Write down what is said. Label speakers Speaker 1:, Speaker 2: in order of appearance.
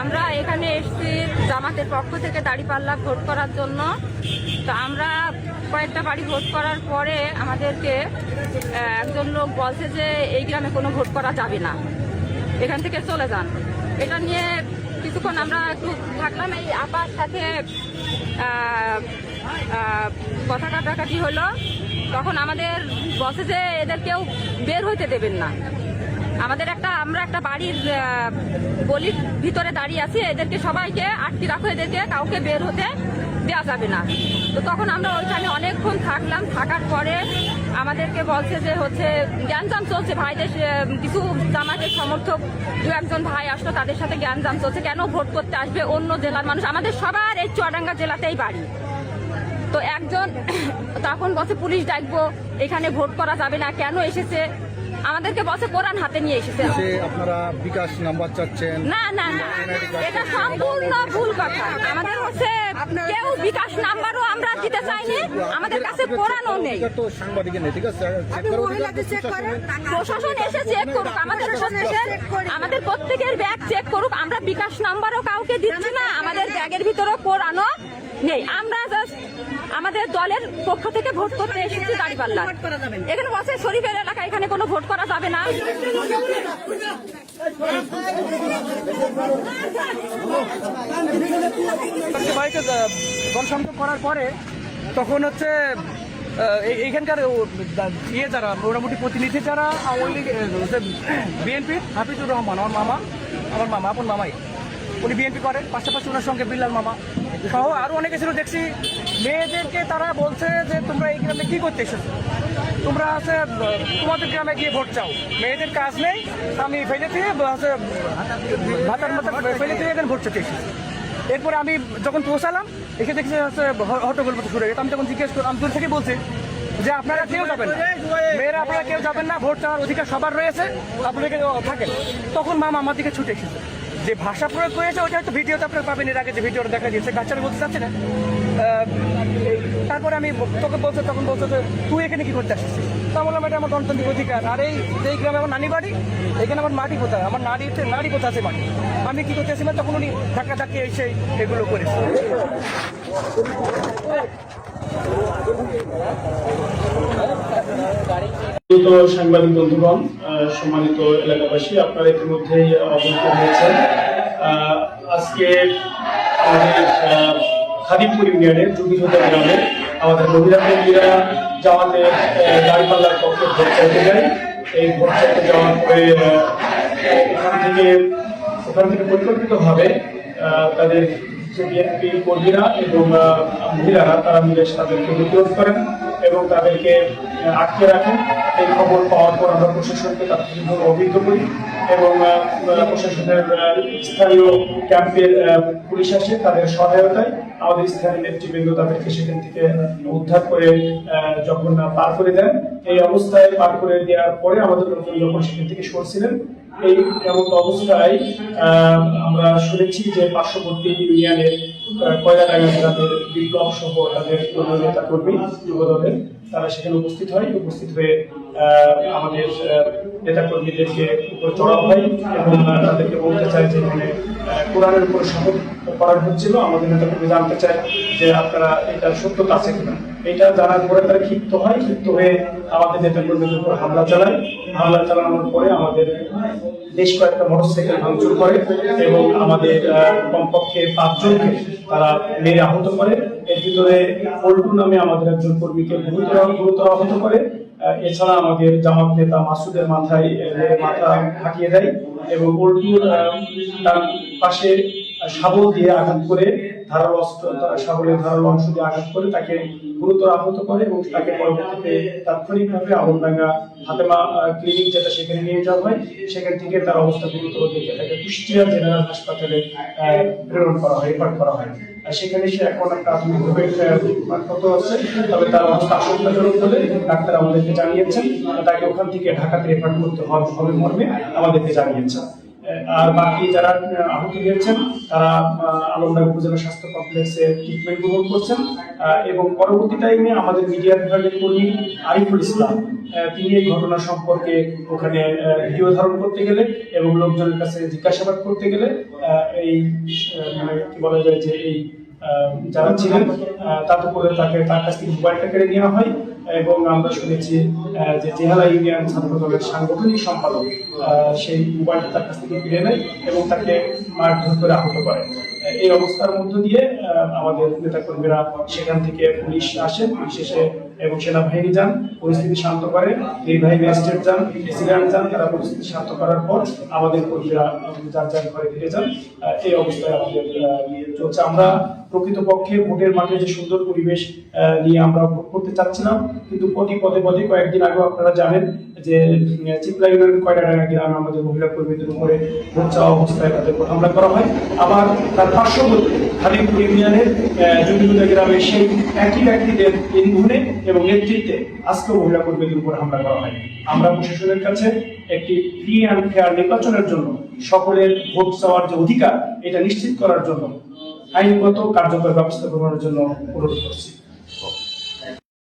Speaker 1: আমরা এখানে এসেছি জামাতের পক্ষ থেকে দাঁড়িপাল্লা ভোট করার জন্য। তো আমরা কয়েকটা বাড়ি ভোট করার পরে আমাদেরকে একজন লোক বলছে যে এই গ্রামে কোনো ভোট করা যাবে না, এখান থেকে চলে যান। এটা নিয়ে কিছুক্ষণ আমরা একটু থাকলাম, এই আপার সাথে কথা কাটাকাটি হলো। তখন আমাদের বসে যে এদের কেউ বের হইতে দেবেন না। আমরা একটা বাড়ির গলির ভিতরে দাঁড়িয়ে আছি, এদেরকে সবাইকে আটকে রাখো, এদেরকে কাউকে বের হতে দেওয়া যাবে না। তো তখন আমরা ওইখানে অনেকক্ষণ থাকলাম। থাকার পরে আমাদেরকে বলছে যে জ্ঞানজাম চলছে, ভাইদের কিছু জামাতের সমর্থক দু একজন ভাই আসলো, তাদের সাথে জ্ঞানজাম চলছে, কেন ভোট করতে আসবে অন্য জেলার মানুষ, আমাদের সবার এই চুয়াডাঙ্গা জেলাতেই বাড়ি। তো একজন তখন বসে পুলিশ ডাকবো, এখানে ভোট করা যাবে না, কেন এসেছে আমাদেরকে বসে কোরআন হাতে নিয়ে এসেছে।
Speaker 2: আপনারা বিকাশ নাম্বার চাচ্ছেন?
Speaker 1: না না না, এটা সম্পূর্ণ ভুল কথা। আমাদের কেউ বিকাশ নাম্বারও আমরা দিতে চাইনি, আমাদের কাছে কোরআনও নেই। প্রশাসন এসে চেক করুক, আমাদের প্রত্যেকের ব্যাগ চেক করুক। আমরা বিকাশ নাম্বারও কাউকে দিচ্ছি না, আমাদের ব্যাগের ভিতরেও কোরআনও নেই। আমরা আমাদের দলের পক্ষ থেকে ভোট করতে এসেছি দাঁড়িপাল্লা। এখানে বসে শরীফের এলাকা, এখানে কোনো ভোট করা যাবে না।
Speaker 3: গণসংযোগ করার পরে তখন এইখানকার যারা মোটামুটি প্রতিনিধি যারা আওয়ামী লীগ বিএনপি হাফিজুর রহমান আমার মামা আপন মামাই, উনি বিএনপি করেন, পাশাপাশি ওনার সঙ্গে বিল্লাল মামা সহ আরও অনেকে ছিল। দেখছি মেয়েদেরকে তারা বলছে যে তোমরা এই গ্রামে কী করতে এসেছো, তোমরা তোমাদের গ্রামে গিয়ে ভোট চাও, মেয়েদের কাজ নেই, আমি ফেলে দিয়ে ভাতার মতো ফেলে দিয়ে এখানে ভোট চাইতে এসেছি। এরপরে আমি যখন পৌঁছালাম এসে দেখছি হট্টগোল মতো শুরু হয়ে গেছে। আমি তখন জিজ্ঞেস করলাম, আমি দূর থেকে বলছি যে আপনারা কেউ যাবেন না, মেয়েরা আপনারা কেউ যাবেন না, ভোট চাওয়ার অধিকার সবার রয়েছে, আপনাদেরকে থাকেন। তখন মামা আমার দিকে ছুটে এসেছে। যে ভাষা প্রয়োগ করেছে ওইটা হয়তো ভিডিওতে আপনারা পাবেন, এর আগে যে ভিডিওটা দেখা দিয়েছে, বাচ্চারা বলতে চাচ্ছে না। তারপরে আমি তখন বলছো যে তুই এখানে কি করতে আসছিস? তা বললাম এটা আমার গণতান্ত্রিক অধিকার। আর এই গ্রামে আমার নানি বাড়ি, এখানে আমার মাটি কোথায়, আমার নারী কোথায় আছে মাটি, আমি কি করতে আসছি? তখন উনি ধাক্কা ধাক্কি এসে এগুলো করেছে।
Speaker 4: সাংবাদিক বন্ধুগণ, সম্মানিত এলাকাবাসী, আপনারা ইতিমধ্যেই অবগত হয়েছেন। আজকে আমাদের খাদিমপুর ইউনিয়নের জুগিঝোতা গ্রামে আমাদের মহিলা কর্মীরা জামাতের দাঁড়িপাল্লার পক্ষে ভোট চাইতে যায়। এই ভোট চাইতে যাওয়ার পরে ওখান থেকে পরিকল্পিতভাবে তাদের যে বিএনপি কর্মীরা এবং মহিলারা তারা মিলে তাদেরকে বিরোধ করেন এবং তাদেরকে আটকে রাখেন। এই খবর পাওয়ার পর আমরা প্রশাসনকে তাৎক্ষণিকভাবে অবহিত করি এবং প্রশাসনের স্থানীয় ক্যাম্পের পুলিশ আসে, তাদের সহায়তায় আমাদের স্থানীয় নেতৃবৃন্দ তাদেরকে সেখান থেকে উদ্ধার করে যখন পার করে দেন। এই অবস্থায় পার করে দেওয়ার পরে আমাদের লোকজন যখন সেখান থেকে সরছিলেন, এই এমন অবস্থায় আমরা শুনেছি যে পার্শ্ববর্তী ইউনিয়নের কয়লাডাঙ্গা জেলাদের বিপ্লব সহ তাদের নেতা কর্মী যুবদলের তারা সেখানে উপস্থিত হয়ে আমাদের নেতা কর্মীদেরকে উপর চড়াও হয় এবং তাদেরকে বলতে চায় যে এখানে কোরআনের উপর শপথ করা হচ্ছিল। আমাদের নেতা কর্মী জানতে চায় যে আপনারা এটা সত্যতা আছে কিনা। এটা জানার পরে তারা ক্ষিপ্ত হয়ে আমাদের নেতা কর্মীদের উপর হামলা চালানোর পরে আমাদের বেশ কয়েকটা মোটরসাইকেল ভাঙচুর করে এবং আমাদের কমপক্ষে 5 জনকে তারা মেরে আহত করে। এর ভিতরে পল্টু নামে আমাদের একজন কর্মীকে গুরুতর আহত করে। এছাড়া আমাদের জামাত নেতা মাসুদের মাথা হাঁকিয়ে দেয় এবং পল্টুর তার পাশে শাবল দিয়ে আঘাত করে, শাবলের ধারালো অংশ দিয়ে আঘাত করে তাকে গুরুতর আহত করে এবং তাকে পরবর্তীতে তাৎক্ষণিকভাবে আলমডাঙ্গা ফাতেমা ক্লিনিক যেটা সেখানে নিয়ে যাওয়া হয়। সেখান থেকে তার অবস্থা গুরুতর দেখে তাকে কুষ্টিয়া জেনারেল হাসপাতালে রেফার করা হয়। সেখানে সে এখন প্রাথমিকভাবে আহত আছে, তবে তার অবস্থা আশঙ্কাজনক বলে ডাক্তার আমাদেরকে জানিয়েছেন। তাকে ওখান থেকে ঢাকাতে রেফার করতে হবে মর্মে আমাদেরকে জানিয়েছেন। আর বাকি যারা আহত হয়েছেন তারা আলমডাঙ্গা উপজেলা স্বাস্থ্য কমপ্লেক্সে ট্রিটমেন্ট গ্রহণ করছেন এবং পরবর্তী টাইমে আমাদের মিডিয়া বিভাগের কর্মী আরিফুল ইসলাম তিনি এই ঘটনা সম্পর্কে ওখানে ভিডিও ধারণ করতে গেলে এবং লোকজনের কাছে জিজ্ঞাসাবাদ করতে গেলে এই মানে কি বলা যায় যে এই যারা ছিলেন তাতে করে তার কাছ থেকে মোবাইলটা কেড়ে নেওয়া হয় এবং আমরা শুনেছি যে জেহালা ইউনিয়ন ছাত্র দলের সাংগঠনিক সম্পাদক সেই মোবাইলটা তার কাছ থেকে ফিরে নেয় এবং তাকে মারধর করে আহত করে। এই অবস্থার মধ্য দিয়ে আমাদের নেতাকর্মীরা সেখান থেকে পুলিশ আসেন, পুলিশ এসে এবং সেনাবাহিনী যান, পরিস্থিতি শান্ত করে, নির্বাহী ম্যাজিস্ট্রেট যান, প্রেসিডেন্ট যান, তারা পরিস্থিতি শান্ত করার পর আমাদের কর্মীরা যার যার ঘরে ফিরে যান। এই অবস্থায় আমাদের চলছে। আমরা প্রকৃতপক্ষে ভোটের মাঠে যে সুন্দর পরিবেশ নিয়ে আমরা ভোট করতে চাচ্ছিলাম, কিন্তু প্রতি পদে পদে কয়েকদিন আগে আপনারা জানেন যে চিপলা ইউনিয়নের কয়টাডাঙ্গা গ্রামে আমাদের মহিলা কর্মীদের উপরে ভোট চাওয়া অবস্থায় তাদের উপর হামলা করা হয়। আবার তার পার্শ্ববর্তী খালিমপুর ইউনিয়নের জমিগুদা গ্রামে সেই একই ব্যক্তিদের ইন্ধনে এবং নেতৃত্বে আজকেও মহিলা কর্মীদের উপর হামলা করা হয়। আমরা প্রশাসনের কাছে একটি ফ্রি অ্যান্ড ফেয়ার নির্বাচনের জন্য সকলের ভোট চাওয়ার যে অধিকার এটা নিশ্চিত করার জন্য আইনগত কার্যকর ব্যবস্থা গ্রহণের জন্য অনুরোধ করছি।